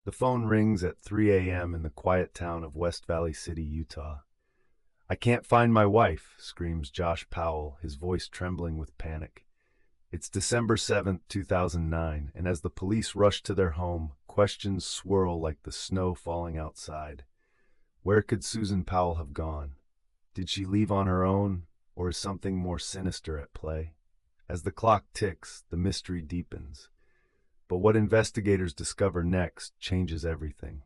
The phone rings at 3 a.m. in the quiet town of West Valley City, Utah. "I can't find my wife," screams Josh Powell, his voice trembling with panic. It's December 7th, 2009, and as the police rush to their home, questions swirl like the snow falling outside. Where could Susan Powell have gone? Did she leave on her own, or is something more sinister at play? As the clock ticks, the mystery deepens. But what investigators discover next changes everything.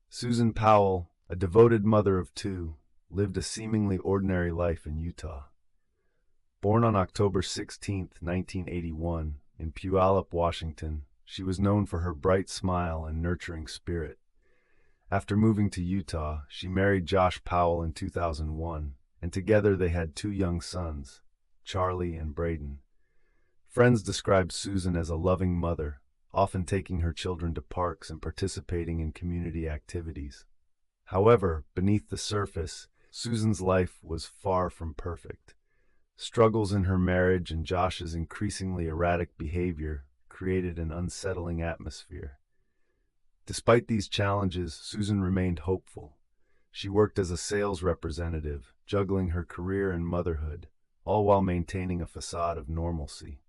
Susan Powell, a devoted mother of two, lived a seemingly ordinary life in Utah. Born on October 16, 1981, in Puyallup, Washington, she was known for her bright smile and nurturing spirit. After moving to Utah, she married Josh Powell in 2001, and together they had two young sons, Charlie and Braden. Friends described Susan as a loving mother, often taking her children to parks and participating in community activities. However, beneath the surface, Susan's life was far from perfect. Struggles in her marriage and Josh's increasingly erratic behavior created an unsettling atmosphere. Despite these challenges, Susan remained hopeful. She worked as a sales representative, juggling her career and motherhood, all while maintaining a facade of normalcy.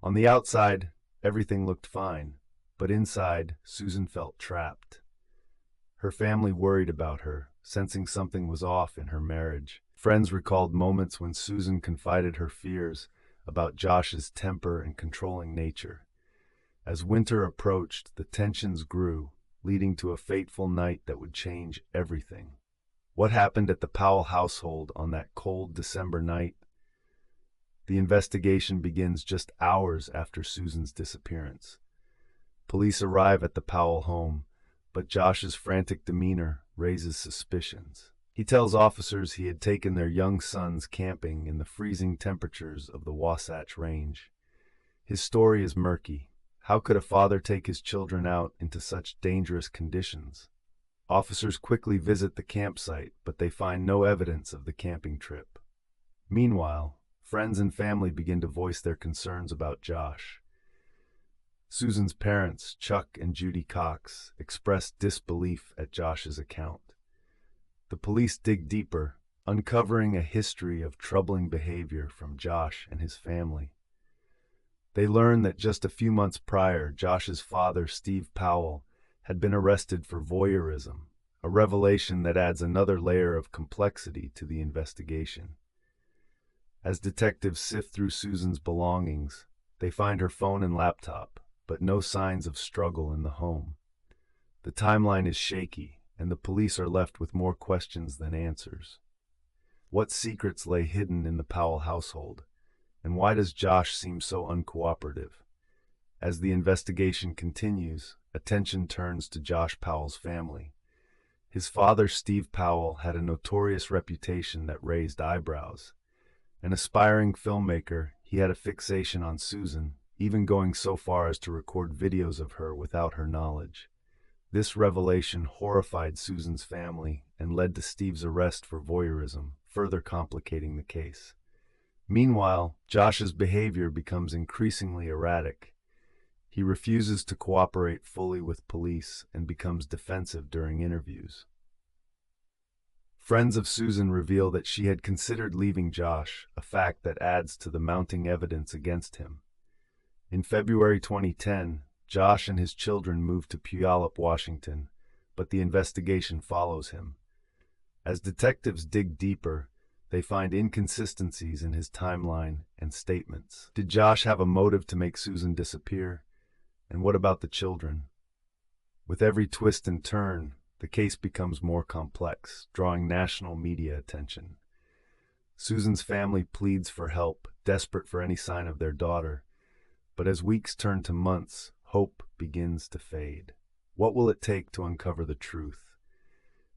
On the outside, everything looked fine, but inside, Susan felt trapped. Her family worried about her, sensing something was off in her marriage. Friends recalled moments when Susan confided her fears about Josh's temper and controlling nature. As winter approached, the tensions grew, leading to a fateful night that would change everything. What happened at the Powell household on that cold December night? The investigation begins just hours after Susan's disappearance. Police arrive at the Powell home, but Josh's frantic demeanor raises suspicions. He tells officers he had taken their young sons camping in the freezing temperatures of the Wasatch Range. His story is murky. How could a father take his children out into such dangerous conditions? Officers quickly visit the campsite, but they find no evidence of the camping trip. Meanwhile, friends and family begin to voice their concerns about Josh. Susan's parents, Chuck and Judy Cox, express disbelief at Josh's account. The police dig deeper, uncovering a history of troubling behavior from Josh and his family. They learn that just a few months prior, Josh's father, Steve Powell, had been arrested for voyeurism, a revelation that adds another layer of complexity to the investigation. As detectives sift through Susan's belongings, they find her phone and laptop, but no signs of struggle in the home. The timeline is shaky, and the police are left with more questions than answers. What secrets lay hidden in the Powell household, and why does Josh seem so uncooperative? As the investigation continues, attention turns to Josh Powell's family. His father, Steve Powell, had a notorious reputation that raised eyebrows. An aspiring filmmaker, he had a fixation on Susan, even going so far as to record videos of her without her knowledge. This revelation horrified Susan's family and led to Steve's arrest for voyeurism, further complicating the case. Meanwhile, Josh's behavior becomes increasingly erratic. He refuses to cooperate fully with police and becomes defensive during interviews. Friends of Susan reveal that she had considered leaving Josh, a fact that adds to the mounting evidence against him. In February 2010, Josh and his children moved to Puyallup, Washington, but the investigation follows him. As detectives dig deeper, they find inconsistencies in his timeline and statements. Did Josh have a motive to make Susan disappear? And what about the children? With every twist and turn, the case becomes more complex, drawing national media attention. Susan's family pleads for help, desperate for any sign of their daughter. But as weeks turn to months, hope begins to fade. What will it take to uncover the truth?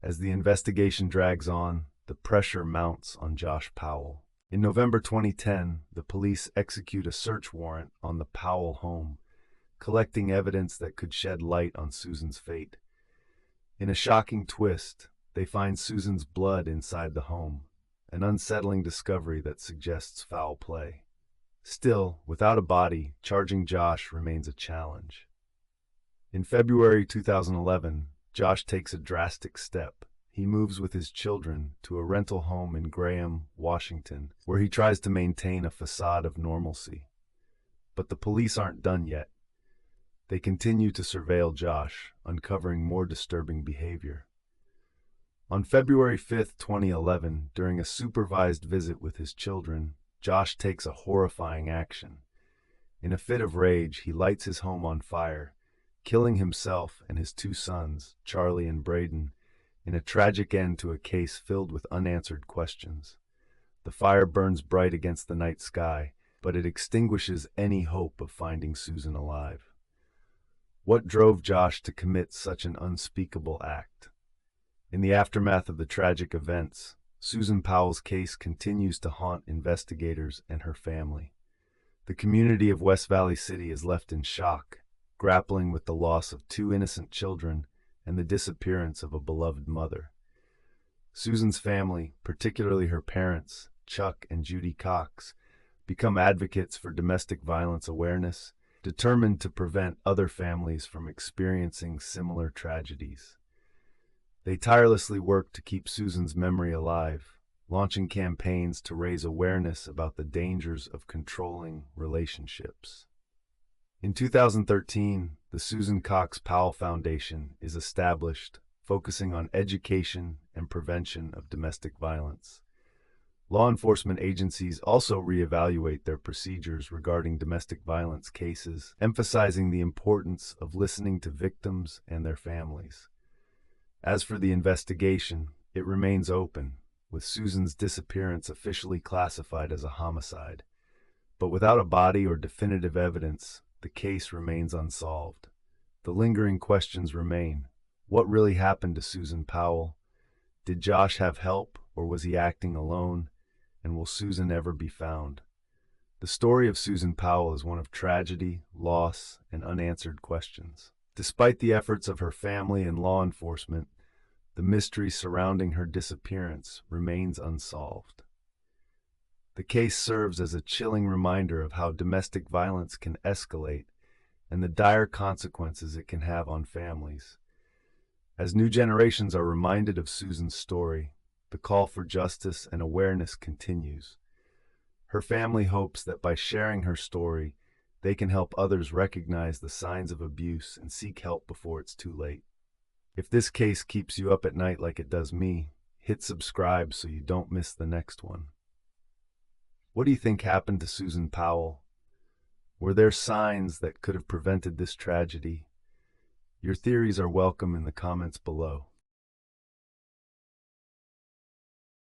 As the investigation drags on, the pressure mounts on Josh Powell. In November 2010, the police execute a search warrant on the Powell home, collecting evidence that could shed light on Susan's fate. In a shocking twist, they find Susan's blood inside the home, an unsettling discovery that suggests foul play. Still, without a body, charging Josh remains a challenge. In February 2011, Josh takes a drastic step. He moves with his children to a rental home in Graham, Washington, where he tries to maintain a facade of normalcy. But the police aren't done yet. They continue to surveil Josh, uncovering more disturbing behavior. On February 5, 2011, during a supervised visit with his children, Josh takes a horrifying action. In a fit of rage, he lights his home on fire, killing himself and his two sons, Charlie and Braden, in a tragic end to a case filled with unanswered questions. The fire burns bright against the night sky, but it extinguishes any hope of finding Susan alive. What drove Josh to commit such an unspeakable act? In the aftermath of the tragic events, Susan Powell's case continues to haunt investigators and her family. The community of West Valley City is left in shock, grappling with the loss of two innocent children and the disappearance of a beloved mother. Susan's family, particularly her parents, Chuck and Judy Cox, become advocates for domestic violence awareness, determined to prevent other families from experiencing similar tragedies. They tirelessly work to keep Susan's memory alive, launching campaigns to raise awareness about the dangers of controlling relationships. In 2013, the Susan Cox Powell Foundation is established, focusing on education and prevention of domestic violence. Law enforcement agencies also reevaluate their procedures regarding domestic violence cases, emphasizing the importance of listening to victims and their families. As for the investigation, it remains open, with Susan's disappearance officially classified as a homicide. But without a body or definitive evidence, the case remains unsolved. The lingering questions remain. What really happened to Susan Powell? Did Josh have help, or was he acting alone? And will Susan ever be found? The story of Susan Powell is one of tragedy, loss, and unanswered questions. Despite the efforts of her family and law enforcement, the mystery surrounding her disappearance remains unsolved. The case serves as a chilling reminder of how domestic violence can escalate and the dire consequences it can have on families. As new generations are reminded of Susan's story, the call for justice and awareness continues. Her family hopes that by sharing her story, they can help others recognize the signs of abuse and seek help before it's too late. If this case keeps you up at night like it does me, hit subscribe so you don't miss the next one. What do you think happened to Susan Powell? Were there signs that could have prevented this tragedy? Your theories are welcome in the comments below.